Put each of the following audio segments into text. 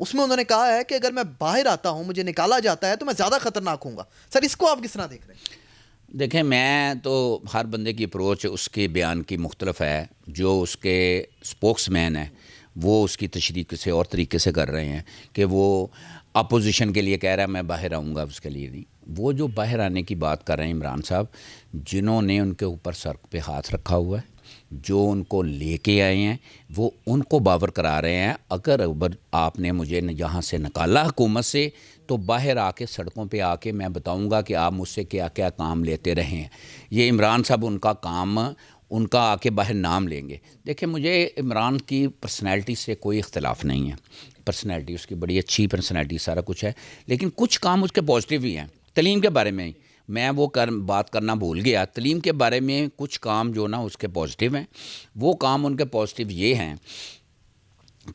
اس میں انہوں نے کہا ہے کہ اگر میں باہر آتا ہوں مجھے نکالا جاتا ہے تو میں زیادہ خطرناک ہوں گا. سر اس کو آپ کس طرح دیکھ رہے ہیں؟ دیکھیں میں تو ہر بندے کی اپروچ اس کے بیان کی مختلف ہے. جو اس کے سپوکس مین ہیں وہ اس کی تشریح کسی اور طریقے سے کر رہے ہیں کہ وہ اپوزیشن کے لیے کہہ رہا ہے میں باہر آؤں گا, اس کے لیے نہیں. وہ جو باہر آنے کی بات کر رہے ہیں عمران صاحب, جنہوں نے ان کے اوپر سر پہ ہاتھ رکھا ہوا ہے, جو ان کو لے کے آئے ہیں, وہ ان کو باور کرا رہے ہیں اگر آپ نے مجھے یہاں سے نکالا حکومت سے تو باہر آ کے سڑکوں پہ آ کے میں بتاؤں گا کہ آپ مجھ سے کیا کیا کام لیتے رہے ہیں. یہ عمران صاحب ان کا کام ان کا آ کے باہر نام لیں گے. دیکھیں مجھے عمران کی پرسنالٹی سے کوئی اختلاف نہیں ہے, پرسنالٹی اس کی بڑی اچھی پرسنالٹی سارا کچھ ہے, لیکن کچھ کام اس کے پازیٹیو بھی ہیں. تعلیم کے بارے میں میں وہ بات کرنا بھول گیا. تعلیم کے بارے میں کچھ کام جو نا اس کے پازیٹیو ہیں. وہ کام ان کے پازیٹیو یہ ہیں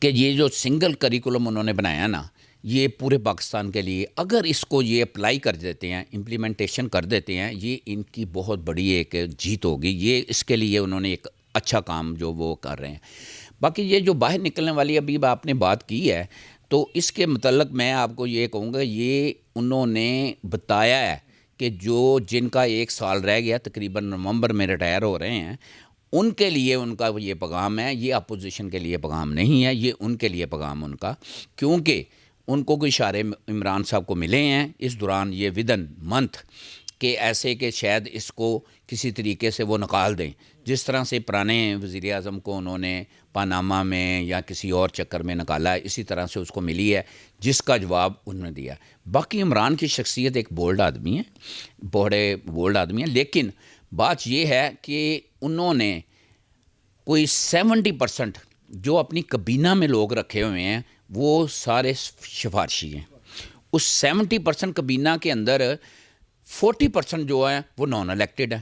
کہ یہ جو سنگل کریکولم انہوں نے بنایا نا, یہ پورے پاکستان کے لیے اگر اس کو یہ اپلائی کر دیتے ہیں, امپلیمنٹیشن کر دیتے ہیں, یہ ان کی بہت بڑی ایک جیت ہوگی. یہ اس کے لیے انہوں نے ایک اچھا کام جو وہ کر رہے ہیں. باقی یہ جو باہر نکلنے والی ابھی آپ نے بات کی ہے, تو اس کے متعلق میں آپ کو یہ کہوں گا, یہ انہوں نے بتایا ہے کہ جن کا 1 سال رہ گیا تقریباً نومبر میں ریٹائر ہو رہے ہیں, ان کے لیے ان کا یہ پیغام ہے. یہ اپوزیشن کے لیے پیغام نہیں ہے, یہ ان کے لیے پیغام ان کا, کیونکہ ان کو کوئی اشارے عمران صاحب کو ملے ہیں اس دوران یہ ودن منتھ کہ ایسے کہ شاید اس کو کسی طریقے سے وہ نکال دیں, جس طرح سے پرانے وزیر اعظم کو انہوں نے پاناما میں یا کسی اور چکر میں نکالا ہے, اسی طرح سے اس کو ملی ہے, جس کا جواب انہوں نے دیا. باقی عمران کی شخصیت ایک بولڈ آدمی ہے, بڑے بولڈ آدمی ہیں, لیکن بات یہ ہے کہ انہوں نے کوئی 70% جو اپنی کابینہ میں لوگ رکھے ہوئے ہیں وہ سارے سفارشی ہیں. اس 70% کابینہ کے اندر 40% جو ہیں وہ نان الیکٹڈ ہیں.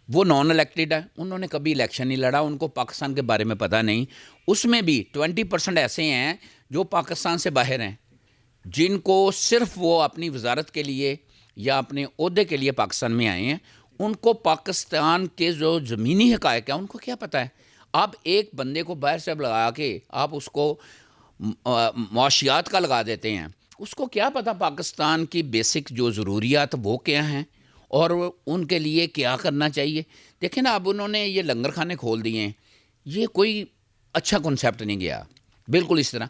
وہ نان الیکٹڈ ہے, انہوں نے کبھی الیکشن نہیں لڑا, ان کو پاکستان کے بارے میں پتہ نہیں. اس میں بھی 20% ایسے ہیں جو پاکستان سے باہر ہیں, جن کو صرف وہ اپنی وزارت کے لیے یا اپنے عہدے کے لیے پاکستان میں آئے ہیں. ان کو پاکستان کے جو زمینی حقائق ہیں ان کو کیا پتہ ہے. آپ ایک بندے کو باہر سے لگا کے آپ اس کو معاشیات کا لگا دیتے ہیں, اس کو کیا پتہ پاکستان کی بیسک جو ضروریات وہ کیا ہیں اور ان کے لیے کیا کرنا چاہیے. دیکھیں نا, اب انہوں نے یہ لنگر خانے کھول دیے ہیں, یہ کوئی اچھا کنسیپٹ نہیں گیا. بالکل اس طرح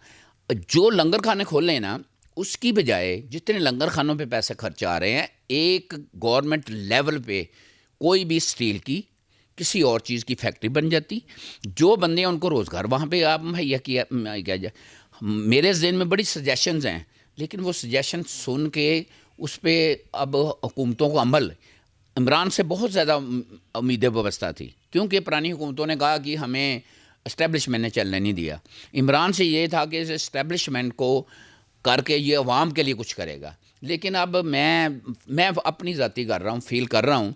جو لنگر خانے کھول لیں نا, اس کی بجائے جتنے لنگر خانوں پہ پیسے خرچ آ رہے ہیں, ایک گورنمنٹ لیول پہ کوئی بھی اسٹیل کی کسی اور چیز کی فیکٹری بن جاتی, جو بندے ہیں ان کو روزگار وہاں پہ آپ مہیا کیا جائے. میرے ذہن میں بڑی سجیشنز ہیں, لیکن وہ سجیشن سن کے اس پہ اب حکومتوں کو عمل, عمران سے بہت زیادہ امیدیں وابستہ تھی, کیونکہ پرانی حکومتوں نے کہا کہ ہمیں اسٹیبلشمنٹ نے چلنے نہیں دیا. عمران سے یہ تھا کہ اس اسٹیبلشمنٹ کو کر کے یہ عوام کے لیے کچھ کرے گا. لیکن اب میں اپنی ذاتی کر رہا ہوں, فیل کر رہا ہوں,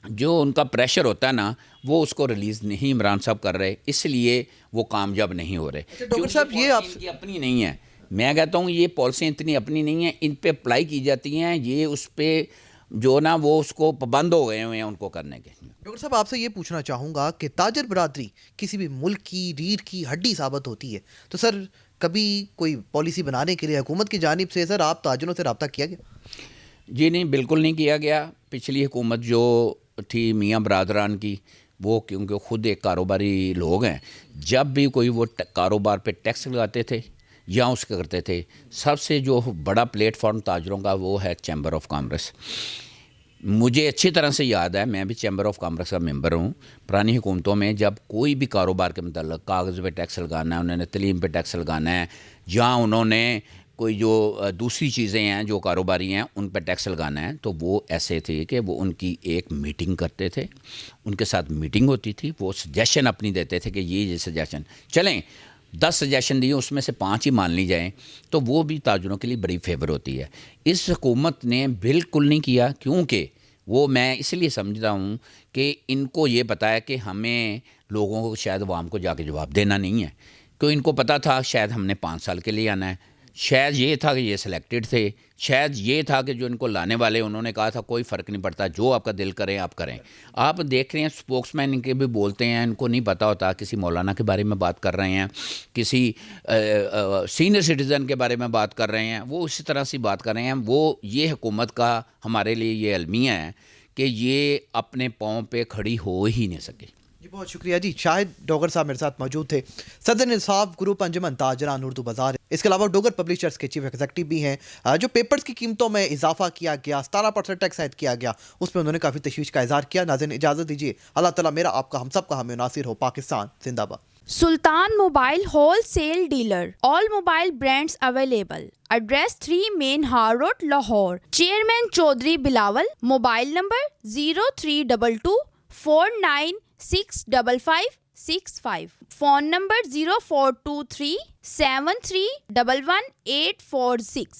جو ان کا پریشر ہوتا ہے نا وہ اس کو ریلیز نہیں عمران صاحب کر رہے, اس لیے وہ کامیاب نہیں ہو رہے. ڈاکٹر صاحب یہ آپ کی اپنی نہیں ہے, میں کہتا ہوں یہ پالیسیاں اتنی اپنی نہیں ہیں, ان پہ اپلائی کی جاتی ہیں, یہ اس پہ جو نا وہ اس کو پابند ہو گئے ہوئے ہیں ان کو کرنے کے. ڈاکٹر صاحب آپ سے یہ پوچھنا چاہوں گا کہ تاجر برادری کسی بھی ملک کی ریڑھ کی ہڈی ثابت ہوتی ہے, تو سر کبھی کوئی پالیسی بنانے کے لیے حکومت کی جانب سے سر آپ تاجروں سے رابطہ کیا گیا؟ جی نہیں, بالکل نہیں کیا گیا. پچھلی حکومت جو تھی میاں برادران کی, وہ کیونکہ خود ایک کاروباری لوگ ہیں, جب بھی کوئی وہ کاروبار پہ ٹیکس لگاتے تھے یا اس کے کرتے تھے, سب سے جو بڑا پلیٹ فارم تاجروں کا وہ ہے چیمبر آف کامرس. مجھے اچھی طرح سے یاد ہے, میں بھی چیمبر آف کامرس کا ممبر ہوں. پرانی حکومتوں میں جب کوئی بھی کاروبار کے متعلق کاغذ پہ ٹیکس لگانا ہے, انہوں نے تعلیم پہ ٹیکس لگانا ہے, یا انہوں نے کوئی جو دوسری چیزیں ہیں جو کاروباری ہیں ان پہ ٹیکس لگانا ہے, تو وہ ایسے تھے کہ وہ ان کی ایک میٹنگ کرتے تھے, ان کے ساتھ میٹنگ ہوتی تھی, وہ سجیشن اپنی دیتے تھے کہ یہ سجیشن چلیں, 10 سجیشن دیے اس میں سے 5 ہی مان لی جائیں, تو وہ بھی تاجروں کے لیے بڑی فیور ہوتی ہے. اس حکومت نے بالکل نہیں کیا, کیونکہ وہ میں اس لیے سمجھتا ہوں کہ ان کو یہ پتہ ہے کہ ہمیں لوگوں کو شاید عوام کو جا کے جواب دینا نہیں ہے, تو ان کو پتہ تھا شاید ہم نے 5 سال کے لیے آنا ہے, شاید یہ تھا کہ یہ سلیکٹڈ تھے، شاید یہ تھا کہ جو ان کو لانے والے انہوں نے کہا تھا کوئی فرق نہیں پڑتا، جو آپ کا دل کریں آپ کریں. آپ دیکھ رہے ہیں اسپوکس مین ان کے بھی بولتے ہیں، ان کو نہیں پتہ ہوتا، کسی مولانا کے بارے میں بات کر رہے ہیں، کسی سینئر سٹیزن کے بارے میں بات کر رہے ہیں، وہ اسی طرح سے بات کر رہے ہیں. وہ یہ حکومت کا ہمارے لیے یہ المیہ ہے کہ یہ اپنے پاؤں پہ کھڑی ہو ہی نہیں سکے. جی بہت شکریہ جی. شاہد ڈوگر صاحب میرے ساتھ موجود تھے، صدر انصاف گروپ انجمن تاجران اردو بازار. اس کے علاوہ ڈوگر پبلشرز کے چیف ایگزیکٹو بھی ہیں. جو پیپرز کی قیمتوں میں اضافہ کیا گیا، 17% ٹیکس عائد کیا گیا، اس پہ انہوں نے کافی تشویش کا اظہار کیا. ناظرین اجازت دیجیے. اللہ تعالیٰ میرا آپ کا ہم سب کا ہمیں ناصر ہو. پاکستان زندہ باد. Sultan mobile wholesale dealer. All mobile brands available. Address 3 main Hall Road Lahore. Chairman Chaudhry Bilawal. Mobile number 0322 49655565. Phone number 0423 7311 846.